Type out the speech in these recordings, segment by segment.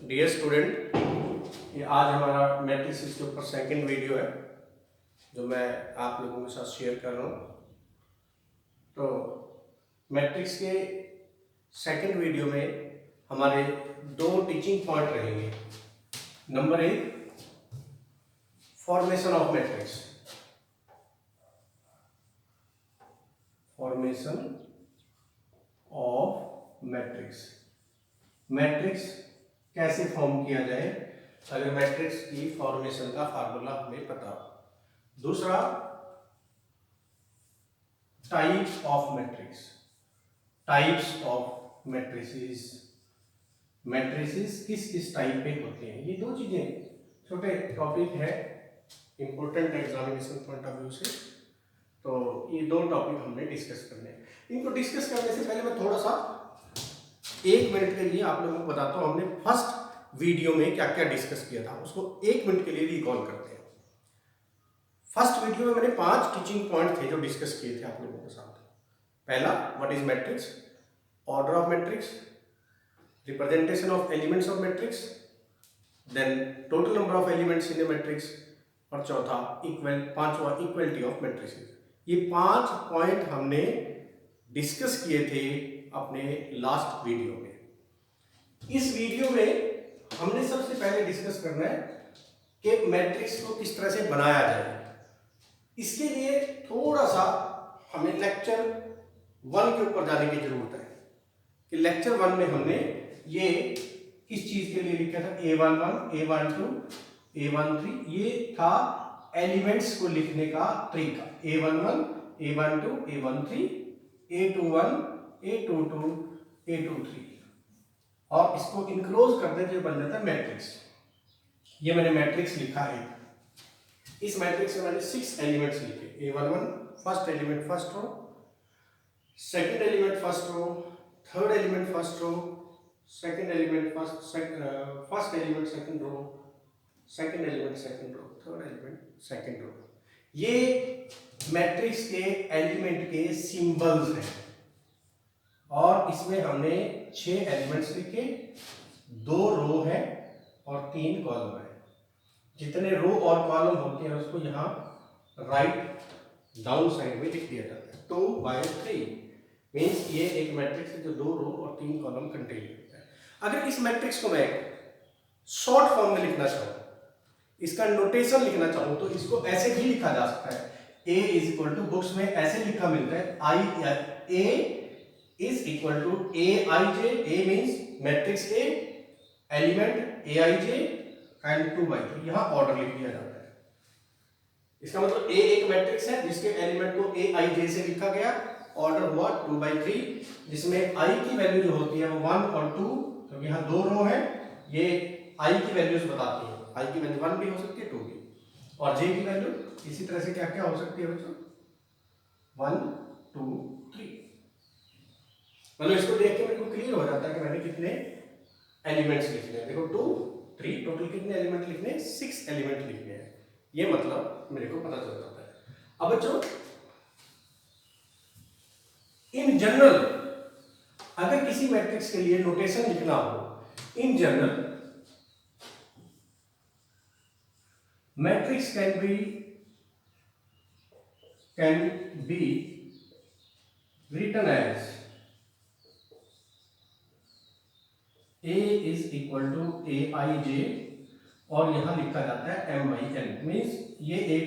Dear student, ये आज हमारा मैट्रिक्स के ऊपर सेकंड वीडियो है जो मैं आप लोगों के साथ शेयर कर रहा हूँ। तो मैट्रिक्स के सेकंड वीडियो में हमारे दो टीचिंग पॉइंट रहेंगे। Number 1, formation of matrix. Formation of matrix, matrix कैसे फॉर्म किया जाए अगर मैट्रिक्स की फॉर्मेशन का फार्मूला हमें पता हो। दूसरा, types of matrix. Types of matrices, matrices किस किस टाइप पे होते हैं। ये दो चीजें छोटे टॉपिक है important examination point of view से। तो ये दो टॉपिक हमने डिस्कस करने हैं। इनको डिस्कस करने से पहले मैं थोड़ा सा 1 मिनट के लिए आप लोगों को बताता हूँ हमने फर्स्ट वीडियो में क्या क्या डिस्कस किया था, उसको 1 मिनट के लिए रिकॉल करते हैं। फर्स्ट वीडियो में मैंने 5 टीचिंग पॉइंट थे जो डिस्कस किए थे आप लोगों के साथ। पहला, what is matrix, order of matrix, representation of elements of matrix, then total number of elements in a matrix, और चौथा पांचवा इक्वलिटी ऑफ मैट्रिसेस। ये 5 पॉइंट हमने डिस्कस किए थे अपने लास्ट वीडियो में। इस वीडियो में हमने सबसे पहले डिस्कस करना है कि मैट्रिक्स को किस तरह से बनाया जाए। इसके लिए थोड़ा सा हमें लेक्चर 1 के ऊपर जाने की जरूरत है कि लेक्चर 1 में हमने ये किस चीज के लिए लिखा था, A11, A12, A13। ये था एलिमेंट्स को लिखने का तरीका। A11, A12, A13, A21, A22, A23, और इसको इनक्लोज कर दें जो बन जाता है मैट्रिक्स। ये मैंने मैट्रिक्स लिखा है। इस मैट्रिक्स में मैंने 6 एलिमेंट्स लिखे। A11 first element first row, second element first row, third element first row, second element first element second row, second element second row, third element second row. ये matrix के element के symbols हैं। और इसमें हमने 6 elements लिखे, 2 रो है और 3 कॉलम है। जितने रो और कॉलम होते हैं उसको यहाँ राइट डाउन साइड में लिख दिया जाता है। 2/3 मीन्स ये एक मैट्रिक्स है जो 2 रो और 3 कॉलम कंटेन करता है। अगर इस मैट्रिक्स को मैं शॉर्ट फॉर्म में लिखना चाहूँ, इसका नोटेशन लिखना चाहूँ, तो इसको ऐसे भी लिखा जा सकता है। A is equal to, books में ऐसे लिखा मिलता है, A is equal to Aij, A means matrix A, element Aij and 2/3। यहाँ ऑर्डर लिख दिया जाता है। इसका मतलब A एक मैट्रिक्स है जिसके एलिमेंट को Aij से लिखा गया, ऑर्डर हुआ 2/3, जिसमें I की वैल्यू जो होती है वो 1 और 2, क्योंकि यहाँ 2 रो है, ये I की वैल्यूज बताती है। I की वैल्यू 1 भी हो सकती है, 2 भी, और J की वैल्यू इसी तरह से क्या क्या हो सकती है बच्चों, 1, 2, 3। मतलब इसको देख के मेरे को क्लियर हो जाता है कि मैंने कितने एलिमेंट्स लिखने हैं। देखो 2, 3, टोटल कितने एलिमेंट लिखने हैं, 6 एलिमेंट लिखने हैं। ये मतलब मेरे को पता चल जाता है। अब बच्चों, इन जनरल अगर किसी मैट्रिक्स के लिए नोटेशन लिखना हो, in general matrix can be written as A is equal to Aij, और यहां लिखा जाता है M/n। मीन्स ये एक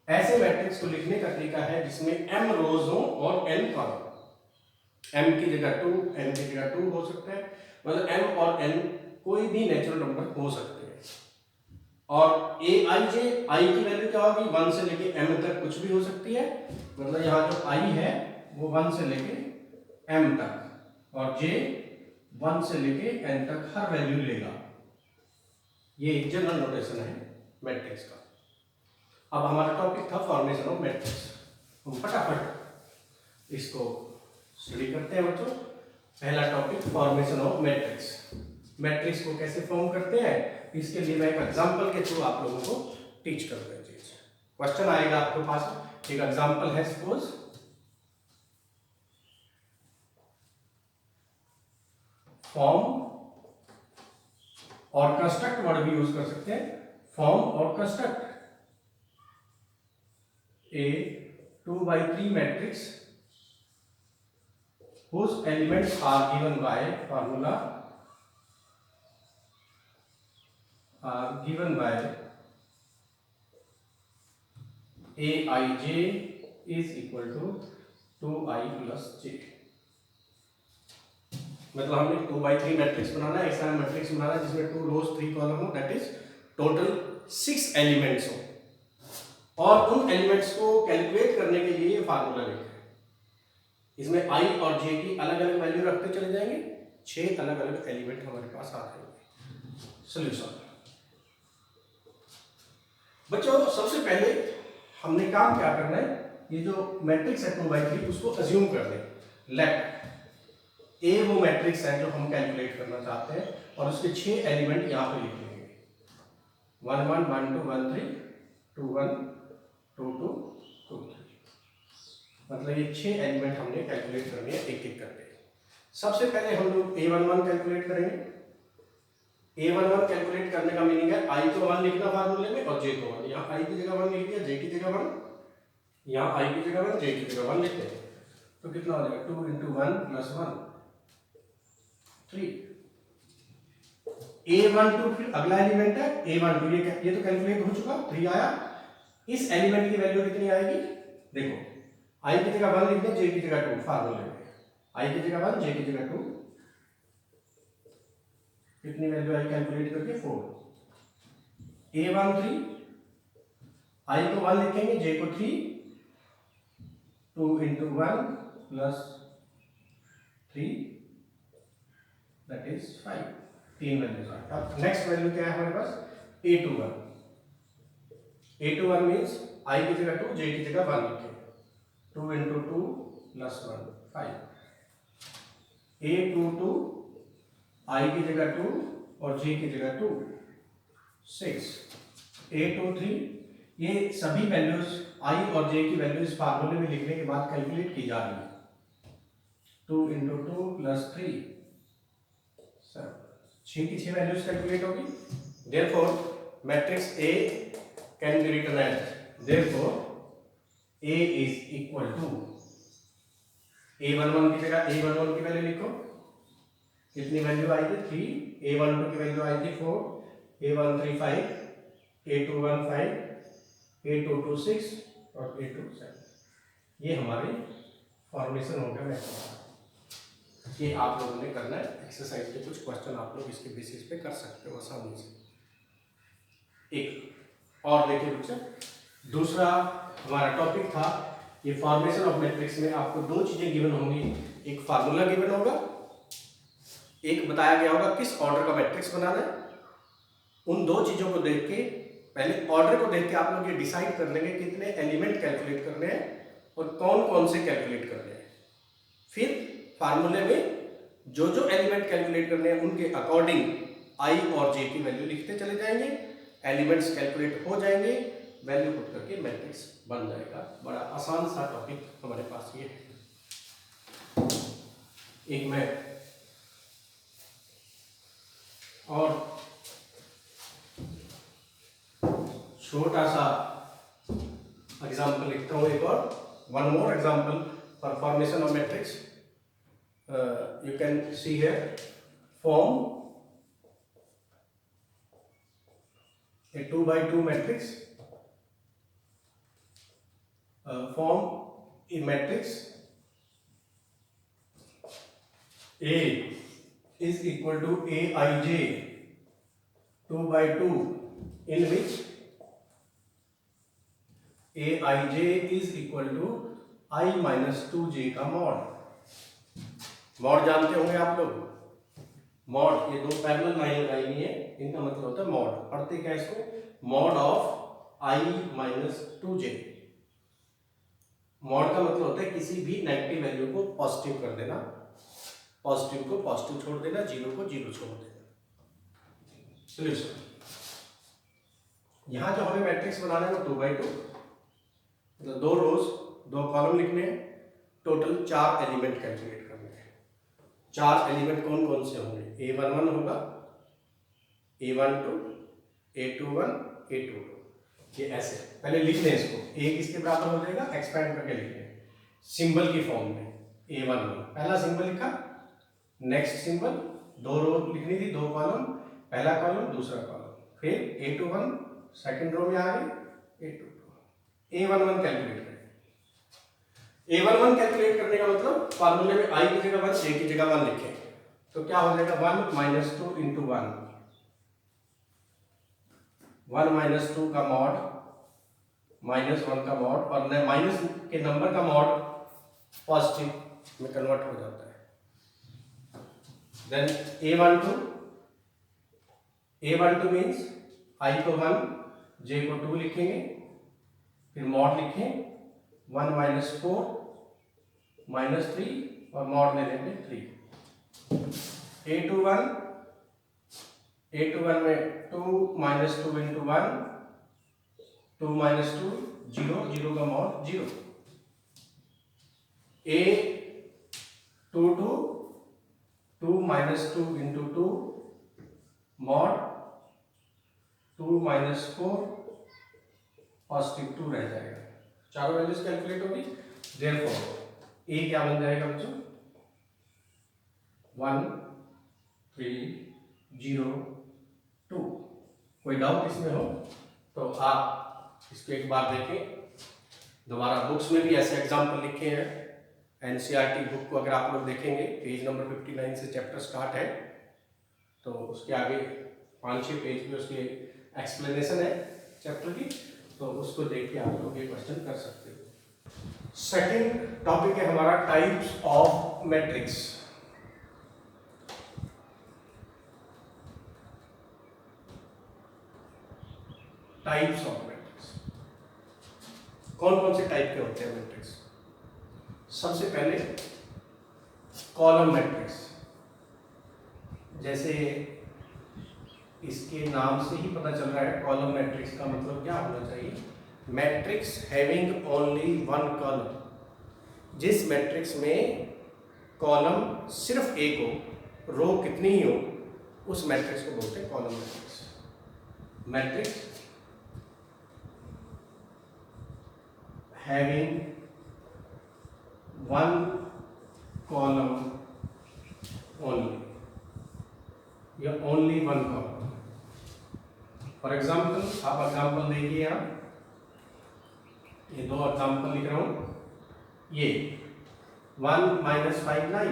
ऐसे मैट्रिक्स को लिखने का तरीका है जिसमें m रोज हो और n कॉलम। m की जगह 2, n की जगह 2 हो सकता है, मतलब m और n कोई भी नेचुरल नंबर हो सकते हैं। और Aij, I की वैल्यू क्या होगी, 1 से लेके m तक कुछ भी हो सकती है, मतलब यहाँ जो I है वो 1 से लेके m तक, और J 1 से लेके n तक हर वैल्यू लेगा। ये एक जनरल नोटेशन है मैट्रिक्स का। अब हमारा टॉपिक था फॉर्मेशन ऑफ मैट्रिक्स। हम फटाफट इसको स्टडी करते हैं बच्चों। पहला topic, formation of matrix. Matrix को कैसे फॉर्म करते हैं, इसके लिए मैं एक एग्जांपल के थ्रू आप लोगों को टीच करूंगा। क्वेश्चन आएगा आपके पास, एक एग्जांपल है, सपोज form और कंस्ट्रक्ट वर्ड भी यूज कर सकते हैं, फॉर्म और construct. A 2x3 matrix whose elements are given by formula are given by aij is equal to 2i plus j। मतलब हमने 2x3 मैट्रिक्स बनाना है, ऐसा मैट्रिक्स बनाना है जिसमें 2 रोज 3 कॉलम हो, दैट इज टोटल 6 एलिमेंट्स हो, और उन एलिमेंट्स को कैलकुलेट करने के लिए ये फार्मूला लिखा है। इसमें i और j की अलग अलग वैल्यू रखते चले जाएंगे, 6 अलग अलग एलिमेंट हमारे पास आ जाएंगे। सॉल्यूशन बच्चों, सबसे पहले हमने काम क्या करना है, ये जो मैट्रिक्स है 2x3 उसको अज्यूम कर दें। लेट ए वो मैट्रिक्स है जो हम कैलकुलेट करना चाहते हैं, और उसके 6 एलिमेंट यहाँ पे लिख लेंगे, 1 1 1 2 1 3 2 1 2 2 2 3। मतलब ये 6 एलिमेंट हमने कैलकुलेट करने हैं एक एक करके। सबसे पहले हम लोग a11 कैलकुलेट करेंगे। a11 कैलकुलेट करने का मीनिंग है i को 1 लिखना फार्मूले में और j को 1। यहाँ i की जगह 1 लिख दिया, j की जगह 1, यहाँ i की जगह 1, j की जगह 1 लिखते हैं, तो कितना हो जाएगा 2 × 1 + 1 3। a12 फिर अगला एलिमेंट है a12, ये तो कैलकुलेट हो चुका, 3 आया। इस एलिमेंट की वैल्यू कितनी आएगी, देखो i की जगह 1 लिख दें, j की जगह 2 फार्मूले में, i की जगह 1 j की जगह 2, कितनी वैल्यू आई कैलकुलेट करके 4। a13 i को 1 लिखेंगे, j को 3, 2 × 1 + 3 दैट इज 5। 3 वैल्यूज आ गए। अब नेक्स्ट वैल्यू क्या है हमारे पास, a21। a21 मींस i की जगह 2 j की जगह 1 लिखेंगे, 2 × 2 + 1 5। a22 i की जगह 2 और j की जगह 2 6। a23 ये सभी वैल्यूज i और j की वैल्यूज फार्मूले में लिखने के बाद कैलकुलेट की जा रही है, 2 × 2 + 3 7। 6 की 6 वैल्यूज कैलकुलेट होगी। Therefore matrix A can be written as, therefore A is equal to, a11 की जगह a11 की वैल्यू लिखो, कितनी वैल्यू आई थी 3, a12 की वैल्यू आई थी 4, a13 5, a21 5, a22 6 और a27 7। ये हमारी फॉर्मेशन हो गया मैट्रिक्स। ये आप लोगों ने करना है, एक्सरसाइज के कुछ क्वेश्चन आप लोग इसके बेसिस पे कर सकते हो आसानी से। एक और देखिए बच्चे, दूसरा हमारा टॉपिक था ये फॉर्मेशन ऑफ मैट्रिक्स में आपको 2 चीजें गिवन होंगी, एक फार्मूला गिवन होगा, एक बताया गया होगा किस ऑर्डर का मैट्रिक्स बनाना है। उन 2 चीजों को देख के, पहले ऑर्डर को देख के आप लोग ये डिसाइड कर लेंगे कितने एलिमेंट कैलकुलेट करने हैं और कौन कौन से कैलकुलेट करने हैं। फिर फार्मूले में जो जो एलिमेंट कैलकुलेट करने हैं उनके अकॉर्डिंग i और j की वैल्यू लिखते चले जाएंगे, एलिमेंट्स कैलकुलेट हो जाएंगे, वैल्यू पुट करके मैट्रिक्स बन जाएगा। बड़ा आसान सा टॉपिक हमारे पास ये है। एक मैं और छोटा सा एग्जांपल लिखता हूँ, एक और one more example for formation of matrix. You can see here, form a 2x2 matrix, form a matrix A is equal to aij 2x2 in which aij is equal to I minus 2j का mod. Mod जानते होंगे आप लोग, mod, ये 2 parallel line लगाई हुई है, इनका मतलब होता है मॉड। पढ़ते क्या इसको, mod of i minus 2j। Mod का मतलब होता है किसी भी नेगेटिव वैल्यू को पॉजिटिव कर देना, पॉजिटिव को पॉजिटिव छोड़ देना, जीरो को जीरो छोड़ देना। सोल्यूशन, यहां जो हमें मैट्रिक्स बनाना है वो 2x2, मतलब 2 रोज 2 कॉलम लिखने हैं, टोटल 4 एलिमेंट कैलकुलेट करने हैं। 4 एलिमेंट कौन कौन से होंगे, a11 होगा, A12 A21 A22, ये ऐसे पहले लिख लें इसको। A किसके बराबर हो जाएगा, एक्सपैंड करके लिख लें सिंबल की फॉर्म में। A11 पहला सिंबल लिखा, नेक्स्ट सिंबल, 2 रो लिखनी थी, 2 कॉलम, पहला कॉलम दूसरा कॉलम, फिर A21 सेकंड रो में आ गए, A22, A11 कैलकुलेट करें। A11 कैलकुलेट करने का मतलब फार्मूले में I की जगह 1, A की जगह 1 लिखें, तो क्या हो जाएगा 1 माइनस 2 इंटू 1, 1 माइनस 2 का मॉड माइनस 1 का मॉड, और माइनस के नंबर का मॉड पॉजिटिव में कन्वर्ट हो जाता है। देन A12 मीन्स I को 1 J को 2 लिखेंगे, फिर मॉड लिखें 1 माइनस 4 माइनस 3 और मॉड ले लेंगे 3। A21 में 2 माइनस 2 इंटू 1, 2 माइनस 2 0, 0 का mod 0। A22 2 minus 2 into 2 mod 2 minus 4 positive 2 रह जाएगा, चारों वैल्यूज कैलकुलेट होगी। देयरफॉर A क्या बन जाएगा बच्चों, 1 3 0 2। कोई डाउट इसमें हो तो आप इसको एक बार देखें दोबारा, बुक्स में भी ऐसे एग्जाम्पल लिखे हैं। एनसीईआरटी बुक को अगर आप लोग देखेंगे, पेज नंबर 59 से चैप्टर स्टार्ट है, तो उसके आगे 5-6 पेज में उसकी एक्सप्लेनेशन है चैप्टर की, तो उसको देख के आप लोग ये क्वेश्चन कर सकते हो। सेकंड टॉपिक है हमारा types of matrix. Types of matrix, कौन कौन से टाइप के होते हैं मैट्रिक्स। सबसे पहले कॉलम मैट्रिक्स, जैसे इसके नाम से ही पता चल रहा है, कॉलम मैट्रिक्स का मतलब क्या होना चाहिए, मैट्रिक्स हैविंग ओनली 1 कॉलम। जिस मैट्रिक्स में कॉलम सिर्फ एक हो, रो कितनी ही हो, उस मैट्रिक्स को बोलते हैं column matrix. Matrix having 1 column only, या only 1 column। फॉर एग्जाम्पल आप एग्जाम्पल देखिए, यहाँ ये 2 एग्जाम्पल लिख रहा हूं। ये 1 माइनस 5 9,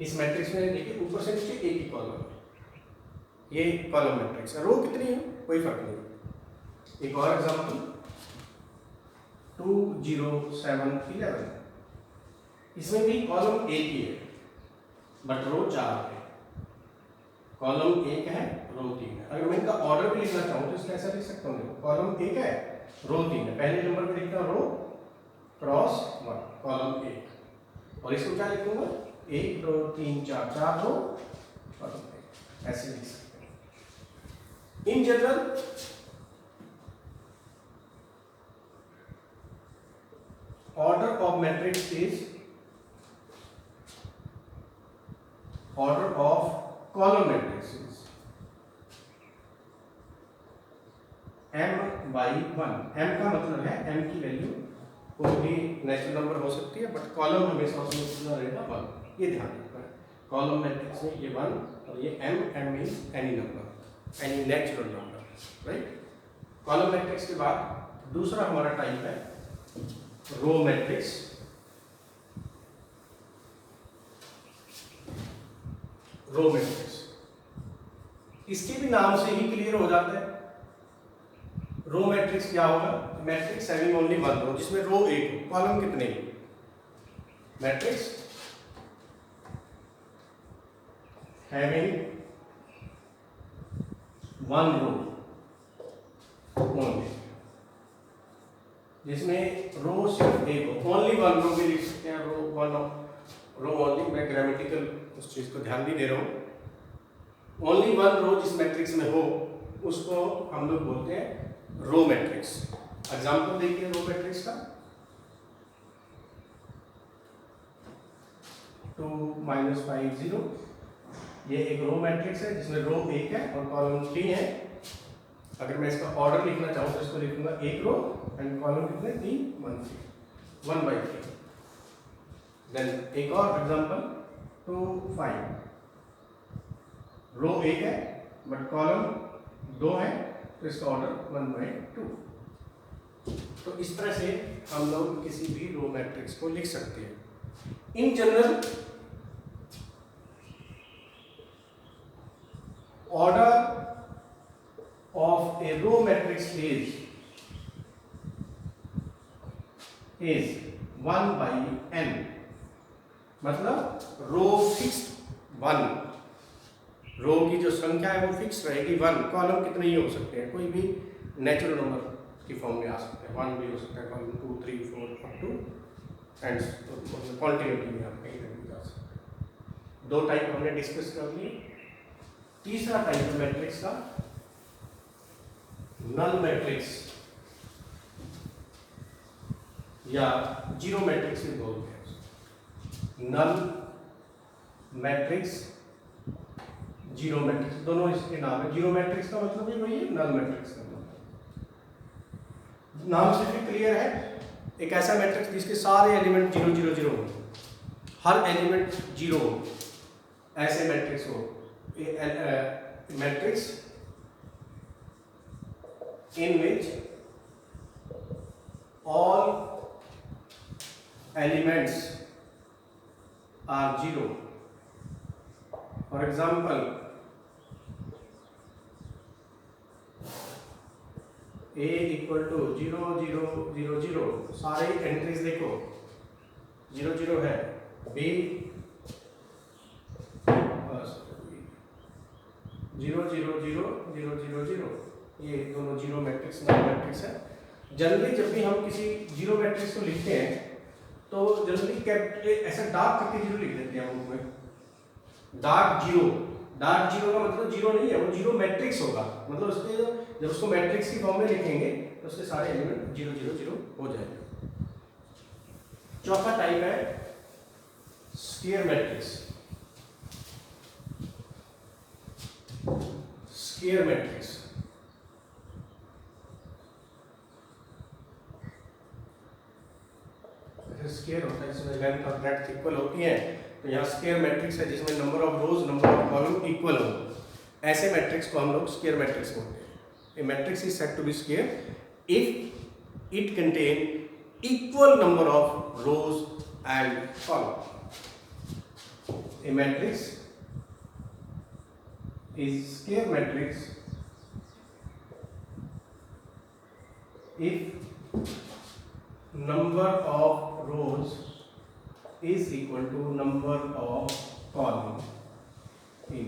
इस मैट्रिक्स में देखिए ऊपर से नीचे एक ही कॉलम है, ये कॉलम मैट्रिक्स है, रो कितनी है कोई फर्क नहीं। एक और एग्जाम्पल 2 0 7 11, इसमें भी कॉलम एक ही है बट रो 4 है, कॉलम 1 है रो 3 है। अगर मैं इनका ऑर्डर भी लिखना चाहूँ तो इसका ऐसा लिख सकता हूँ, कॉलम 1 है रो 3 है, पहले नंबर पे लिखता हूँ रो क्रॉस 1 कॉलम 1, और इसको क्या लिखूंगा 1 2 3 4 4 रो कॉलम 1, ऐसे लिख सकते हैं। In general order of matrix is order of column matrix is m by 1। m का मतलब है m की वैल्यू कोई भी नेचुरल नंबर हो सकती है, बट कॉलम हमेशा उसमें कितना रहेगा 1, ये ध्यान रखना है। कॉलम मैट्रिक्स में ये 1 और ये m means any number, any natural number, right. Column matrix के बाद दूसरा हमारा टाइप है रो मैट्रिक्स। रो मैट्रिक्स इसके भी नाम से ही क्लियर हो जाता है। रो मैट्रिक्स क्या होगा, मैट्रिक्स हैविंग ओनली 1 रो, जिसमें रो एक हो, कॉलम कितने हो। मैट्रिक्स हैविंग 1 रो ओनली, जिसमें रो सिर्फ एक हो, ओनली 1 रो भी लिख सकते हैं, रो 1 रो ओनली। मैं ग्रामेटिकल उस चीज को ध्यान नहीं दे रहा हूं। ओनली 1 रो जिस मैट्रिक्स में हो उसको हम लोग बोलते हैं रो मैट्रिक्स। एग्जांपल देखिए रो मैट्रिक्स का, 2 - 5 0, ये एक रो मैट्रिक्स है जिसमें रो 1 है और कॉलम 3 है। अगर मैं इसका ऑर्डर लिखना चाहूँ तो इसको लिखूंगा एक रो एंड कॉलम कितने 3 1/3। देन एक और एग्जांपल 2 5 रो 1 है बट कॉलम 2 है तो इसका ऑर्डर 1/2। तो इस तरह से हम लोग किसी भी रो मैट्रिक्स को लिख सकते हैं। In general order of a row matrix is 1/n, मतलब रो फिक्स्ड 1, रो की जो संख्या है वो फिक्स रहेगी 1। कॉलम कितने ही हो सकते हैं, कोई भी नेचुरल नंबर की फॉर्म में आ सकते हैं, 1 भी हो सकता है, column 2 3 4 up to and quantity में आप कहीं भी जा सकते हैं। दो टाइप हमने डिस्कस कर लिए। तीसरा टाइप है मैट्रिक्स का नल मैट्रिक्स या जीरो मैट्रिक्स भी बोलते हैं। नल मैट्रिक्स, जीरो मैट्रिक्स, दोनों इसके नाम है। जीरो मैट्रिक्स का मतलब ही वही है, नल मैट्रिक्स का मतलब नाम से भी क्लियर है। एक ऐसा मैट्रिक्स जिसके सारे एलिमेंट 0 0 0 हो, हर एलिमेंट 0 हो, ऐसे मैट्रिक्स हो। Matrix in which all elements are 0. For example, A equal to 0 0 0 0, सारे एंट्रीज देखो 0 0 है। B 0 0 0 0 0 0, ये दोनों जीरो मैट्रिक्स नल मैट्रिक्स है। जनरली जब भी हम किसी जीरो मैट्रिक्स को लिखते हैं तो जनरली ऐसा डार्क करके जीरो लिख देते हैं हम उसमें। डार्क जीरो का मतलब जीरो नहीं है, वो जीरो मैट्रिक्स होगा, मतलब उसके जब उसको मैट्रिक्स की फॉर्म में लिखेंगे तो उसके सारे एलिमेंट 0 0 0 हो जाएंगे। चौथा टाइप है square matrix. Square matrix square होता है जिसमें लेंथ और ब्रेड्थ इक्वल होती है, तो यहाँ स्क्वायर मैट्रिक्स है जिसमें number of rose number of column equal हो। ऐसे मैट्रिक्स को हम लोग स्क्वायर मैट्रिक्स बोलते हैं। A matrix is said to be square if it contain equal number of rows and column. A matrix is square matrix if number of rows is equal to number of column in।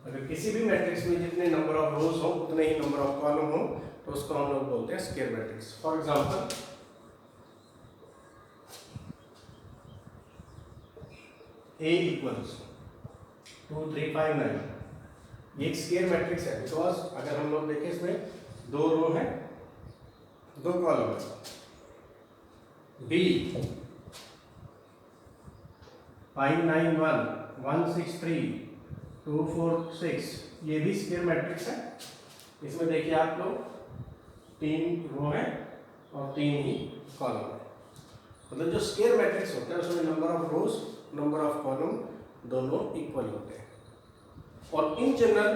अगर किसी भी matrix में जितने number of रोज हो उतने ही number of column हो तो उसको हम लोग बोलते हैं square matrix. For example A equals 2 3 5 9, ये एक स्क्वायर मैट्रिक्स है बिकॉज अगर हम लोग देखें इसमें 2 रो है 2 कॉलम है। B 5 9 1 1 6 3 2 4 6, ये भी स्क्वायर मैट्रिक्स है। इसमें देखिए आप लोग 3 रो है और 3 ही कॉलम है। मतलब जो स्क्वायर मैट्रिक्स होता है उसमें number of rose number of column दोनों इक्वल होते हैं। और in general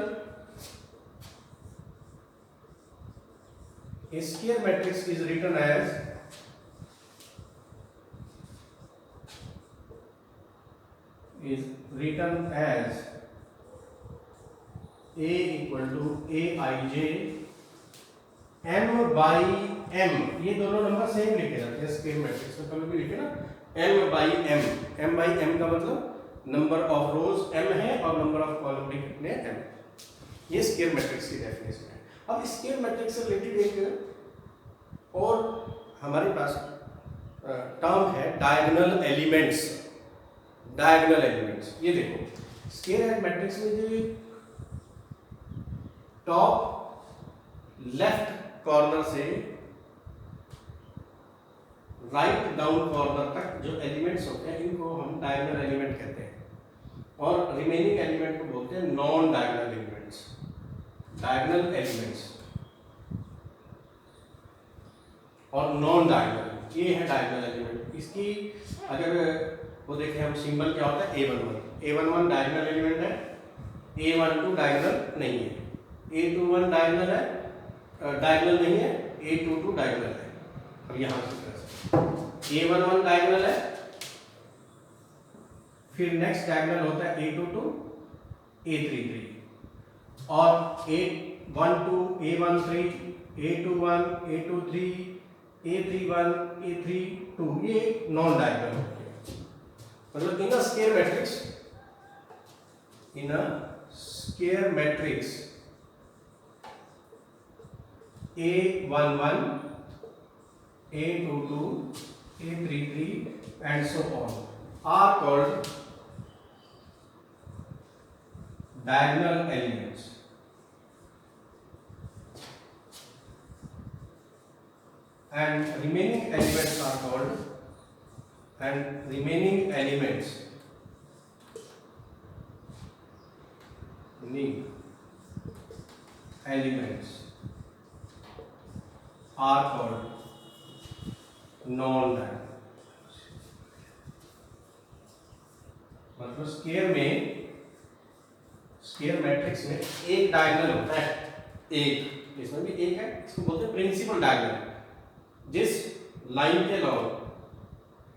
a square matrix is written as A equal to Aij m by m। ये दोनों नंबर सेम लिखे जाते हैं स्क्वायर मैट्रिक्स में, कभी भी लिखे ना m by m। m by m का मतलब नंबर ऑफ रोज m है और नंबर ऑफ कॉलम भी कितने हैं m। ये स्क्वायर मैट्रिक्स की डेफिनेशन है। अब स्क्वायर मैट्रिक्स से रिलेटेड एक और हमारे पास टर्म है डायगोनल एलिमेंट्स। डायगोनल एलिमेंट्स, ये देखो स्क्वायर मैट्रिक्स में जो टॉप लेफ्ट कॉर्नर से राइट डाउन कॉर्नर तक जो एलिमेंट्स होते हैं इनको हम डायगोनल एलिमेंट कहते हैं। और रिमेनिंग एलिमेंट को बोलते हैं non diagonal elements. Diagonal elements और नॉन डायगोनल, ये है डायगोनल एलिमेंट। इसकी अगर वो देखें हम सिंबल क्या होता है A11 डायगोनल एलिमेंट है, A12 डायगोनल नहीं है, A21 डायगोनल है, डायगोनल नहीं है, A22 डायगोनल है। अब यहाँ से A11 डायगोनल है, फिर नेक्स्ट डायगोनल होता है A22 A33 और A12 A13 A21 A23 A31 A32 ये नॉन डायगोनल होते हैं। मतलब in a square matrix, in a square matrix A11 A22 A33 and so on are called diagonal elements. And remaining elements are called, and remaining elements are called non-diagonal। मतलब square matrix में एक diagonal होता है, एक, इसमें भी एक है, इसको बोलते हैं प्रिंसिपल डायगोनल। जिस लाइन के अलॉन्ग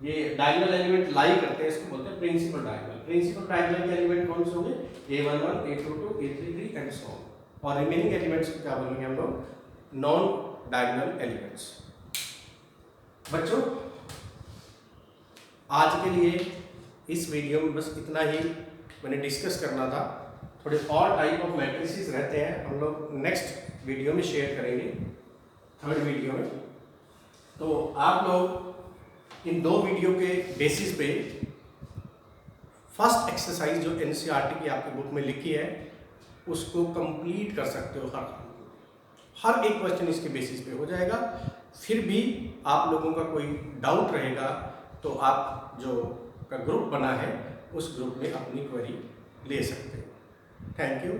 ये डायगोनल एलिमेंट लाई करते हैं इसको बोलते हैं प्रिंसिपल डायगोनल। प्रिंसिपल डायगोनल के एलिमेंट कौन से होंगे? A11 A22 A33 and so on. और रिमेनिंग एलिमेंट्स को क्या बोलेंगे हम लोग? Non diagonal elements. बच्चों आज के लिए इस वीडियो में बस इतना ही मैंने डिस्कस करना था। थोड़े और टाइप ऑफ मैट्रिसेस रहते हैं, हम लोग नेक्स्ट वीडियो में शेयर करेंगे, थर्ड वीडियो में। तो आप लोग इन 2 वीडियो के बेसिस पे फर्स्ट एक्सरसाइज जो NCERT की आपकी बुक में लिखी है उसको कंप्लीट कर सकते हो। हर एक क्वेश्चन इसके बेसिस पे हो जाएगा। फिर भी आप लोगों का कोई डाउट रहेगा तो आप जो का ग्रुप बना है उस ग्रुप में अपनी क्वेरी ले सकते हो। Thank you.